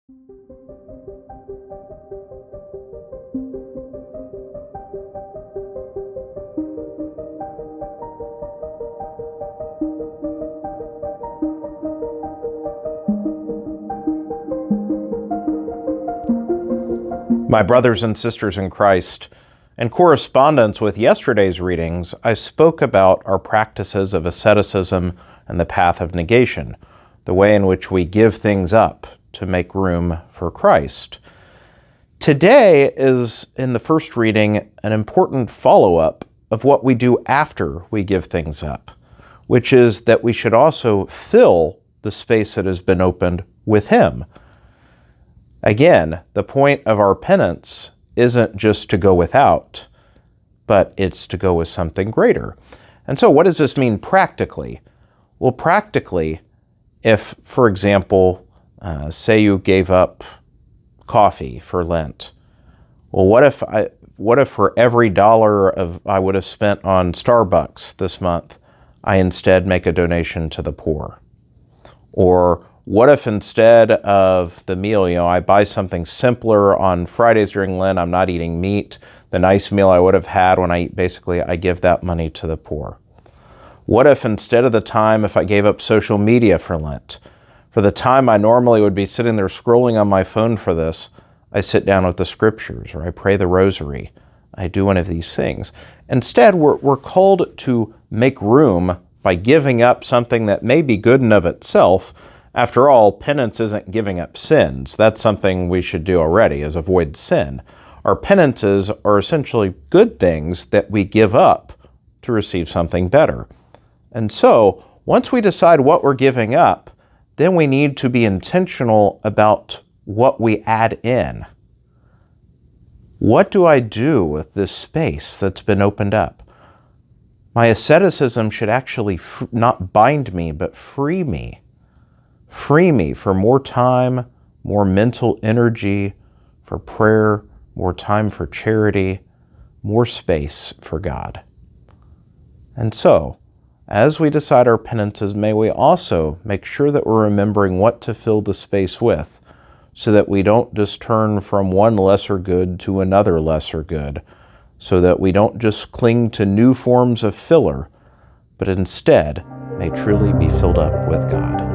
My brothers and sisters in Christ, in correspondence with yesterday's readings, I spoke about our practices of asceticism and the path of negation, the way in which we give things up to make room for Christ. Today is, in the first reading, an important follow-up of what we do after we give things up, which is that we should also fill the space that has been opened with Him. Again, the point of our penance isn't just to go without, but it's to go with something greater. And so what does this mean practically? Well, practically, if, for example, say you gave up coffee for Lent, well, what if for every $1 I would have spent on Starbucks this month, I instead make a donation to the poor? Or what if instead of the meal, I buy something simpler on Fridays during Lent, I'm not eating meat, the nice meal I would have had when I eat, basically, I give that money to the poor? What if instead of the time, if I gave up social media for Lent, for the time I normally would be sitting there scrolling on my phone for this, I sit down with the scriptures, or I pray the rosary, I do one of these things. Instead, we're called to make room by giving up something that may be good in of itself. After all, penance isn't giving up sins. That's something we should do already, is avoid sin. Our penances are essentially good things that we give up to receive something better. And so, once we decide what we're giving up, then we need to be intentional about what we add in. What do I do with this space that's been opened up? My asceticism should actually not bind me, but free me. Free me for more time, more mental energy for prayer, more time for charity, more space for God. And so, as we decide our penances, may we also make sure that we're remembering what to fill the space with, so that we don't just turn from one lesser good to another lesser good, so that we don't just cling to new forms of filler, but instead may truly be filled up with God.